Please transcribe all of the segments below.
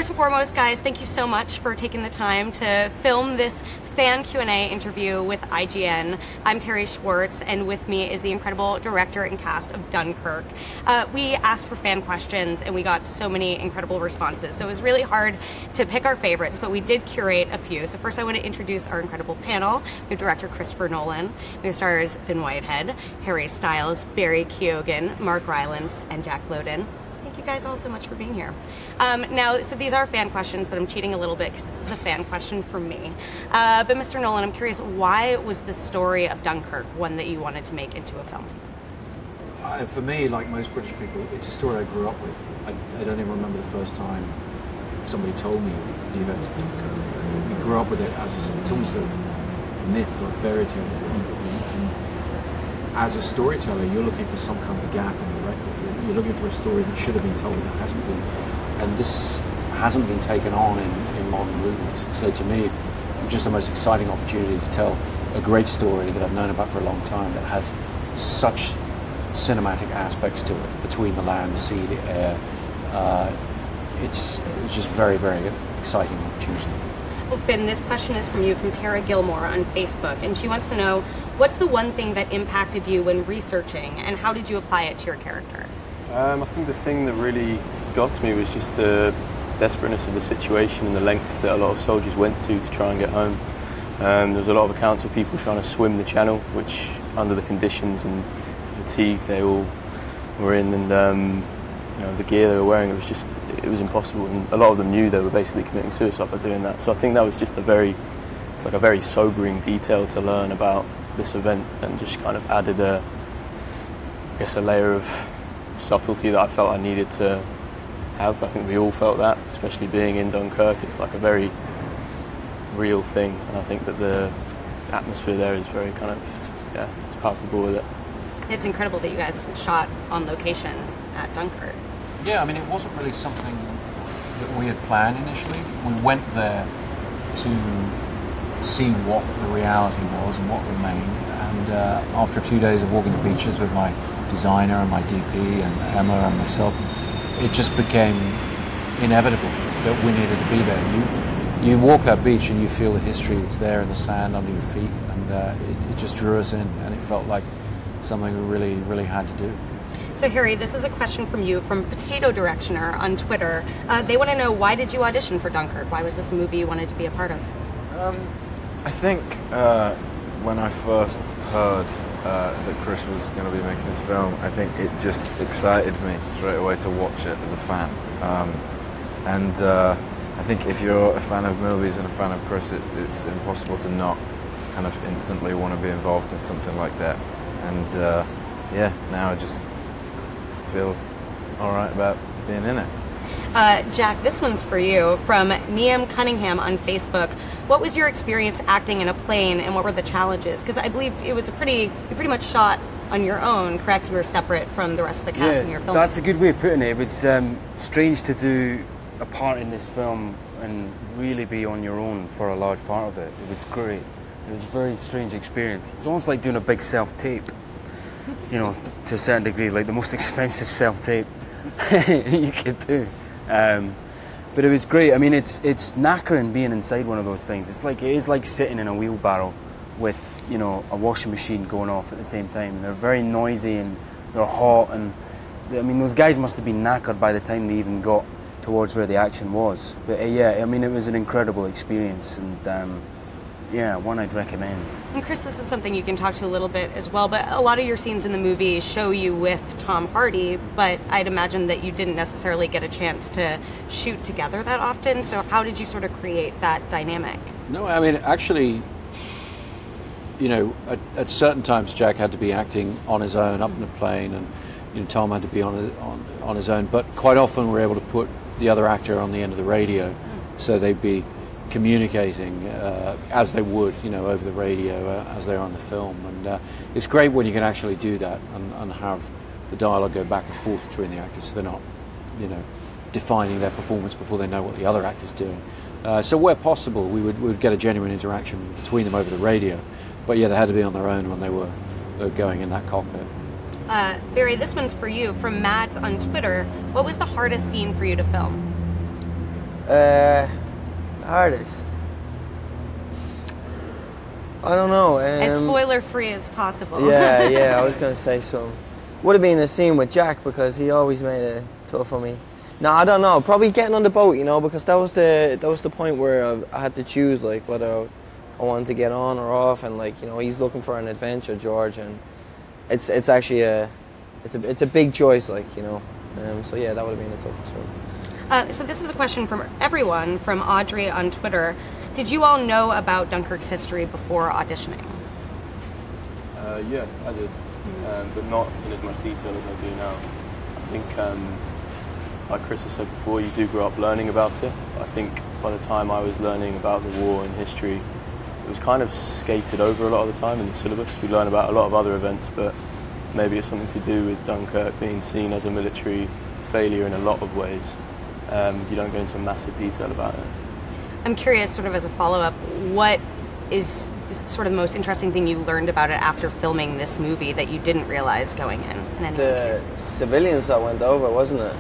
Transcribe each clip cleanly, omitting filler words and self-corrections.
First and foremost, guys, thank you so much for taking the time to film this fan Q&A interview with IGN. I'm Terry Schwartz, and with me is the incredible director and cast of Dunkirk. We asked for fan questions, and we got so many incredible responses, so it was really hard to pick our favorites, but we did curate a few. So first I want to introduce our incredible panel. We have director Christopher Nolan, we have stars Finn Whitehead, Harry Styles, Barry Keoghan, Mark Rylance, and Jack Lowden. Thank you guys all so much for being here. Now, so these are fan questions, but I'm cheating a little bit because this is a fan question from me. But Mr. Nolan, I'm curious, why was the story of Dunkirk one that you wanted to make into a film? For me, like most British people, it's a story I grew up with. I don't even remember the first time somebody told me the events of Dunkirk. We grew up with it as it's almost a myth or a fairy tale. And as a storyteller, you're looking for some kind of gap in the record. You're looking for a story that should have been told that hasn't been. And this hasn't been taken on in modern movies. So to me, it's just the most exciting opportunity to tell a great story that I've known about for a long time that has such cinematic aspects to it, between the land, the sea, the air. It's just very, very exciting opportunity. Well, Finn, this question is from you, from Tara Gilmore on Facebook, and she wants to know, what's the one thing that impacted you when researching, and how did you apply it to your character? I think the thing that really got to me was just the desperateness of the situation and the lengths that a lot of soldiers went to try and get home. There was a lot of accounts of people trying to swim the channel, which under the conditions and the fatigue they all were in, and you know, the gear they were wearing, it was impossible, and a lot of them knew they were basically committing suicide by doing that. So I think that was just it's like a very sobering detail to learn about this event, and just kind of added a layer of subtlety that I felt I needed to have. I think we all felt that, especially being in Dunkirk. It's like a very real thing, and I think that the atmosphere there is very kind of, it's palpable with it. It's incredible that you guys shot on location at Dunkirk. Yeah, I mean, it wasn't really something that we had planned initially. We went there to see what the reality was and what remained, and after a few days of walking the beaches with my designer and my DP and Emma and myself, it just became inevitable that we needed to be there. You walk that beach and you feel the history that's there in the sand under your feet, and it just drew us in, and it felt like something we really, really had to do. So Harry, this is a question from you, from Potato Directioner on Twitter. They want to know, why did you audition for Dunkirk? Why was this a movie you wanted to be a part of? I think when I first heard that Chris was going to be making this film, I think it just excited me straight away to watch it as a fan. I think if you're a fan of movies and a fan of Chris, it's impossible to not kind of instantly want to be involved in something like that. And now I just feel all right about being in it. Jack, this one's for you, from Niam Cunningham on Facebook. What was your experience acting in a plane, and what were the challenges? Because I believe it was you pretty much shot on your own, correct? You were separate from the rest of the cast when you were filming. That's a good way of putting it. It was strange to do a part in this film and really be on your own for a large part of it. It was great. It was a very strange experience. It was almost like doing a big self-tape, you know, to a certain degree, like the most expensive self-tape you could do. But it was great. I mean, it's knackering being inside one of those things. It is like sitting in a wheelbarrow with, you know, a washing machine going off at the same time. And they're very noisy and they're hot, and I mean, those guys must have been knackered by the time they even got towards where the action was. But yeah, I mean, it was an incredible experience, and one I'd recommend. And Chris, this is something you can talk to a little bit as well, but a lot of your scenes in the movie show you with Tom Hardy, but I'd imagine that you didn't necessarily get a chance to shoot together that often, so how did you sort of create that dynamic? No, I mean, actually, you know, at certain times Jack had to be acting on his own up in a plane, and you know, Tom had to be on his own, but quite often we were able to put the other actor on the end of the radio, so they'd be communicating as they would, you know, over the radio as they're on the film, and it's great when you can actually do that and have the dialogue go back and forth between the actors, so they're not, you know, defining their performance before they know what the other actor's doing. So where possible, we would get a genuine interaction between them over the radio, but yeah, they had to be on their own when they were going in that cockpit. Barry, this one's for you, from Matt on Twitter. What was the hardest scene for you to film? Hardest. I don't know. As spoiler-free as possible. Yeah, I was going to say something. Would have been a scene with Jack because he always made it tough for me. No, I don't know. Probably getting on the boat, you know, because that was the point where I had to choose like whether I wanted to get on or off, and like, you know, he's looking for an adventure, George, and it's actually it's a big choice, like, you know. So yeah, that would have been the toughest one. So this is a question from everyone, from Audrey on Twitter. Did you all know about Dunkirk's history before auditioning? Yeah, I did, but not in as much detail as I do now. I think, like Chris has said before, you do grow up learning about it. I think by the time I was learning about the war and history, it was kind of skated over a lot of the time in the syllabus. We learn about a lot of other events, but maybe it's something to do with Dunkirk being seen as a military failure in a lot of ways. You don't go into massive detail about it. I'm curious, sort of as a follow-up, what is sort of the most interesting thing you learned about it after filming this movie that you didn't realize going in? The civilians that went over, wasn't it?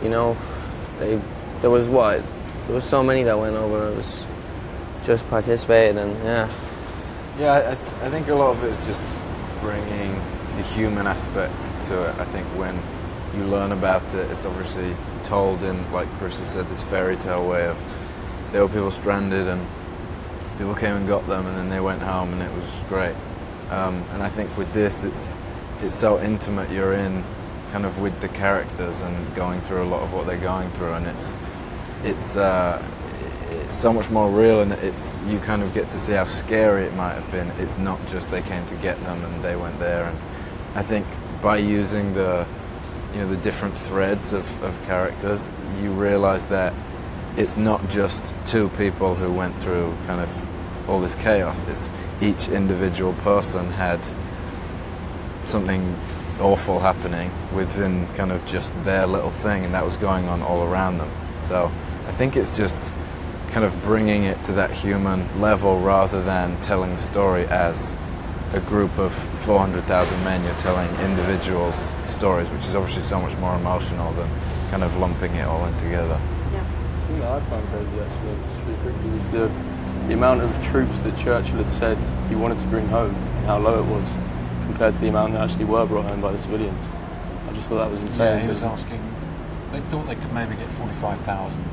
You know, there was so many that went over. It was just participating, and yeah. Yeah, I think a lot of it is just bringing the human aspect to it. I think when you learn about it, it's obviously told in, like Chris has said, this fairy tale way of there were people stranded and people came and got them and then they went home and it was great. And I think with this, it's so intimate. You're in kind of with the characters and going through a lot of what they're going through, and it's so much more real, and you kind of get to see how scary it might have been. It's not just they came to get them and they went there. And I think by using the different threads of characters, you realise that it's not just two people who went through kind of all this chaos. It's each individual person had something awful happening within kind of just their little thing, and that was going on all around them. So I think it's just kind of bringing it to that human level rather than telling the story as a group of 400,000 men. You're telling individuals' stories, which is obviously so much more emotional than kind of lumping it all in together. Yeah. The thing that I found crazy actually was the amount of troops that Churchill had said he wanted to bring home and how low it was compared to the amount that actually were brought home by the civilians. I just thought that was insane. Yeah, he was asking, they thought they could maybe get 45,000,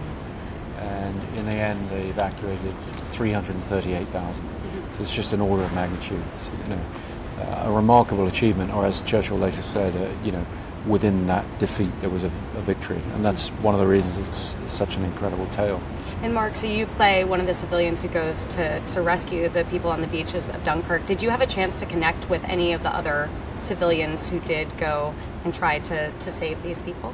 and in the end they evacuated 338,000. So it's just an order of magnitude. It's, a remarkable achievement, or as Churchill later said, within that defeat there was a victory, and that's one of the reasons it's such an incredible tale. And Mark, so you play one of the civilians who goes to rescue the people on the beaches of Dunkirk. Did you have a chance to connect with any of the other civilians who did go and try to save these people?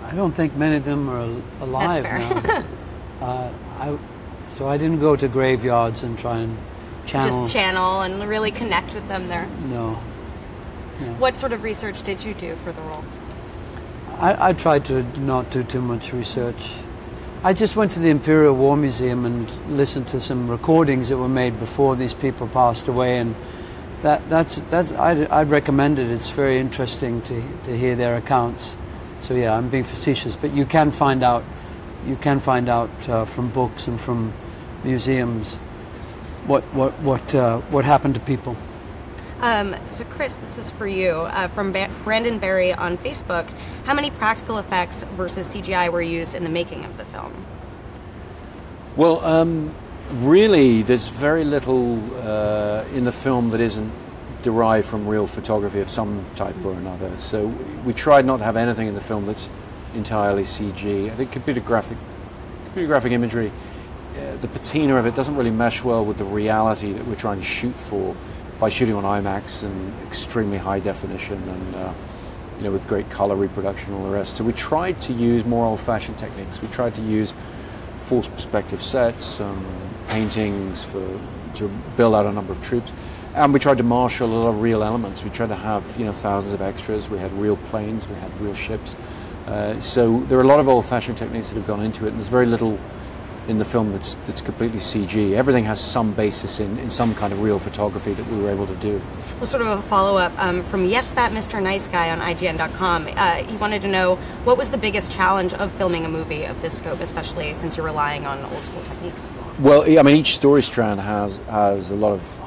I don't think many of them are alive now. So I didn't go to graveyards and try and channel and really connect with them there. No. What sort of research did you do for the role? I tried to not do too much research. I just went to the Imperial War Museum and listened to some recordings that were made before these people passed away, and I'd recommend it. It's very interesting to hear their accounts. So yeah, I'm being facetious, but you can find out from books and from museums what happened to people. So Chris, this is for you. From Brandon Berry on Facebook, how many practical effects versus CGI were used in the making of the film? Well, really, there's very little in the film that isn't derived from real photography of some type or another. So we tried not to have anything in the film that's entirely CG. I think computer graphic imagery, the patina of it doesn't really mesh well with the reality that we're trying to shoot for by shooting on IMAX and extremely high definition and with great color reproduction and all the rest. So we tried to use more old-fashioned techniques. We tried to use false perspective sets, paintings to build out a number of troops, and we tried to marshal a lot of real elements. We tried to have thousands of extras. We had real planes. We had real ships. So there are a lot of old-fashioned techniques that have gone into it, and there's very little in the film that's completely CG. Everything has some basis in some kind of real photography that we were able to do. Well, sort of a follow-up from Yes That Mr. Nice Guy on IGN.com. He wanted to know, what was the biggest challenge of filming a movie of this scope, especially since you're relying on old school techniques? Well, I mean, each story strand has a lot of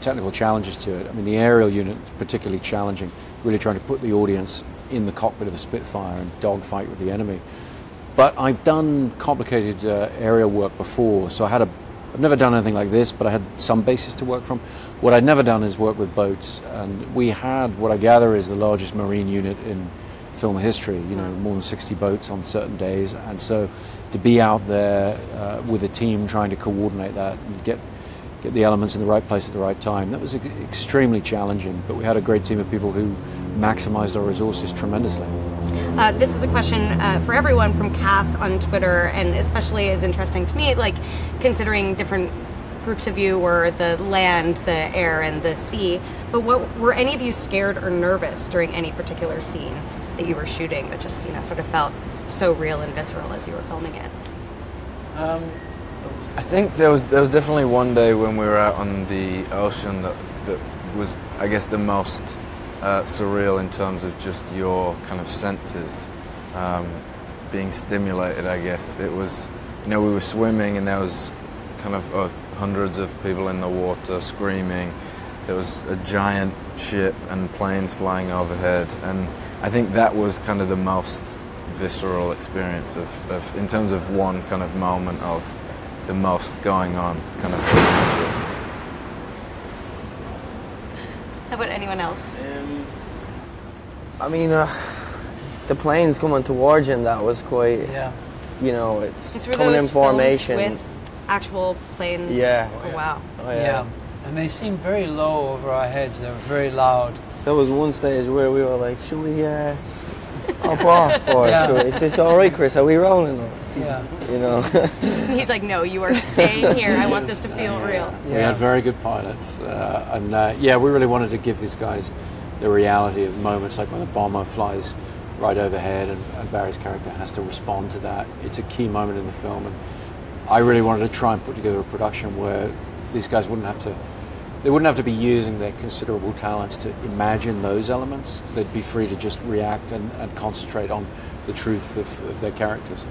technical challenges to it. I mean, the aerial unit is particularly challenging, really trying to put the audience in the cockpit of a Spitfire and dogfight with the enemy. But I've done complicated aerial work before, so I've never done anything like this, but I had some basis to work from. What I'd never done is work with boats, and we had what I gather is the largest marine unit in film history, you know, more than 60 boats on certain days, and so to be out there with a team trying to coordinate that and get the elements in the right place at the right time, that was extremely challenging, but we had a great team of people who maximized our resources tremendously. This is a question for everyone from Cass on Twitter, and especially is interesting to me, like considering different groups of you were the land, the air, and the sea. But were any of you scared or nervous during any particular scene that you were shooting that just, you know, sort of felt so real and visceral as you were filming it? I think there was definitely one day when we were out on the ocean that was, I guess, the most surreal in terms of just your kind of senses being stimulated, I guess. It was, you know, we were swimming and there was kind of hundreds of people in the water screaming. There was a giant ship and planes flying overhead, and I think that was kind of the most visceral experience of in terms of one kind of moment of the most going on kind of imagery. How about anyone else? I mean, the planes coming towards you, and that was quite, you know, it's coming in formation. With actual planes? Yeah. Oh, wow. Oh, yeah. And they seemed very low over our heads. They were very loud. There was one stage where we were like, should we hop off? Or it's all right, Chris, are we rolling? Yeah. You know? He's like, no, you are staying here. I want this to feel real. We had very good pilots, and we really wanted to give these guys the reality of moments like when a bomber flies right overhead and Barry's character has to respond to that. It's a key moment in the film, and I really wanted to try and put together a production where these guys wouldn't have to be using their considerable talents to imagine those elements. They'd be free to just react and concentrate on the truth of their characters.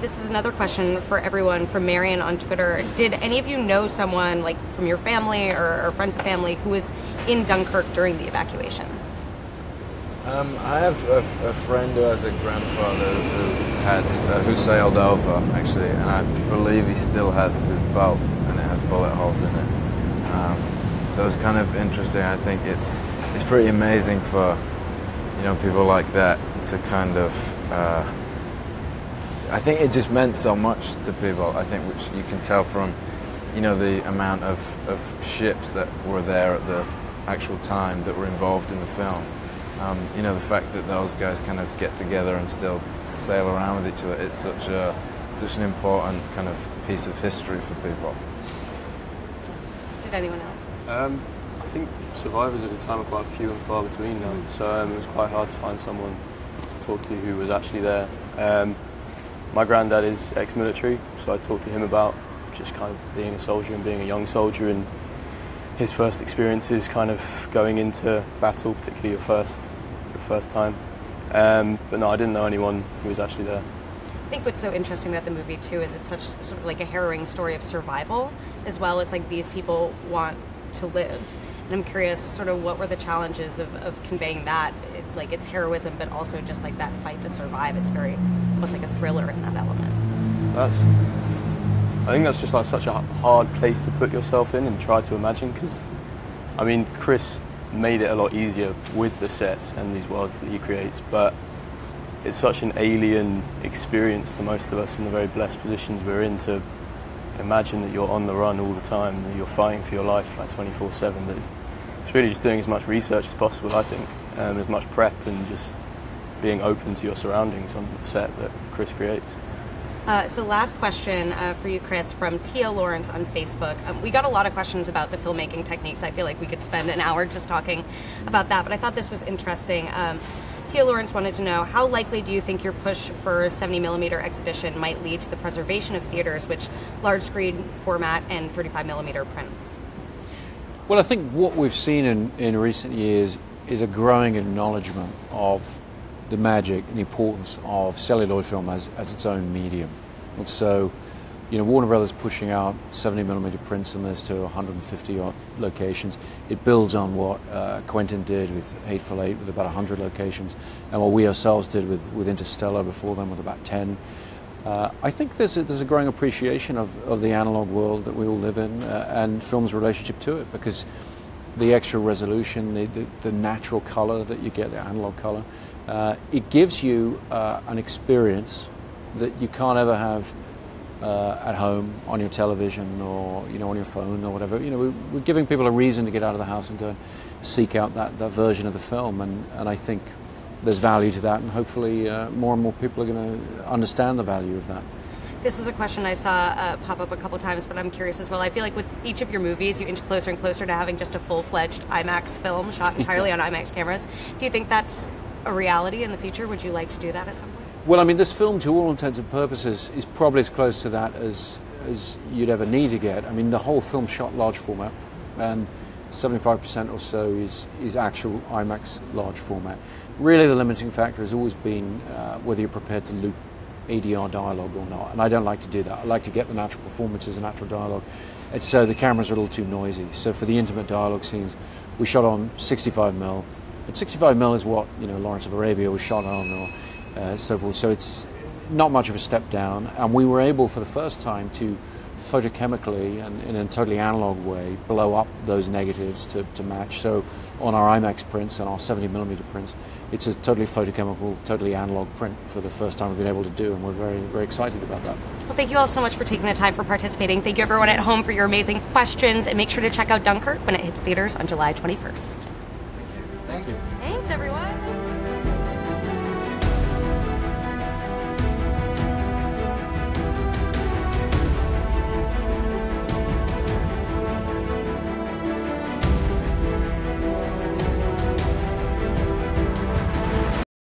This is another question for everyone from Marion on Twitter. Did any of you know someone, like from your family or friends of family, who was in Dunkirk during the evacuation? I have a friend who has a grandfather who sailed over, actually, and I believe he still has his boat, and it has bullet holes in it. So it's kind of interesting. I think it's pretty amazing for, you know, people like that to kind of. I think it just meant so much to people. I think, which you can tell from, you know, the amount of ships that were there at the actual time that were involved in the film. You know, the fact that those guys kind of get together and still sail around with each other, it's such an important kind of piece of history for people. Did anyone else? I think survivors at the time are quite few and far between now, so it was quite hard to find someone to talk to who was actually there. My granddad is ex-military, so I talked to him about just kind of being a soldier and being a young soldier and his first experiences kind of going into battle, particularly your first time. But no, I didn't know anyone who was actually there. I think what's so interesting about the movie too is it's such sort of like a harrowing story of survival as well. It's like these people want to live. And I'm curious sort of what were the challenges of conveying that, like it's heroism, but also just like that fight to survive. It's very, almost like a thriller in that element. I think that's just like such a hard place to put yourself in and try to imagine, because, I mean, Chris made it a lot easier with the sets and these worlds that he creates, but it's such an alien experience to most of us in the very blessed positions we're in to imagine that you're on the run all the time, that you're fighting for your life like 24/7. That it's really just doing as much research as possible, I think, as much prep and just being open to your surroundings on the set that Chris creates. So last question for you, Chris, from Tia Lawrence on Facebook. We got a lot of questions about the filmmaking techniques. I feel like we could spend an hour just talking about that, but I thought this was interesting. Tia Lawrence wanted to know, how likely do you think your push for 70mm exhibition might lead to the preservation of theaters, which large screen format and 35mm prints? Well, I think what we've seen in recent years is a growing acknowledgement of the magic and the importance of celluloid film as its own medium. And so, you know, Warner Brothers pushing out 70mm prints in this to 150 odd locations. It builds on what Quentin did with Hateful Eight with about 100 locations, and what we ourselves did with Interstellar before then with about 10. I think there's a growing appreciation of the analog world that we all live in and film's relationship to it, because the extra resolution, the natural color that you get, the analog color, it gives you an experience that you can't ever have at home on your television or on your phone or whatever. We're giving people a reason to get out of the house and go and seek out that version of the film, and I think there's value to that, and hopefully more and more people are going to understand the value of that. This is a question I saw pop up a couple times, but I'm curious as well. I feel like with each of your movies, you inch closer and closer to having just a full-fledged IMAX film shot entirely on IMAX cameras. Do you think that's a reality in the future? Would you like to do that at some point? Well, I mean, this film, to all intents and purposes, is probably as close to that as you'd ever need to get. I mean, the whole film shot large format, and 75% or so is actual IMAX large format. Really, the limiting factor has always been whether you're prepared to loop ADR dialogue or not, and I don't like to do that. I like to get the natural performances and natural dialogue. And so the cameras are a little too noisy. So for the intimate dialogue scenes, we shot on 65mm. And 65mm is what Lawrence of Arabia was shot on, or so forth. So it's not much of a step down, and we were able for the first time to photochemically and in a totally analog way blow up those negatives to match. So on our IMAX prints and our 70mm prints, it's a totally photochemical, totally analog print for the first time we've been able to do, and we're very, very excited about that. Well, thank you all so much for taking the time for participating. Thank you everyone at home for your amazing questions, and make sure to check out Dunkirk when it hits theaters on July 21st. Thank you. Thanks everyone.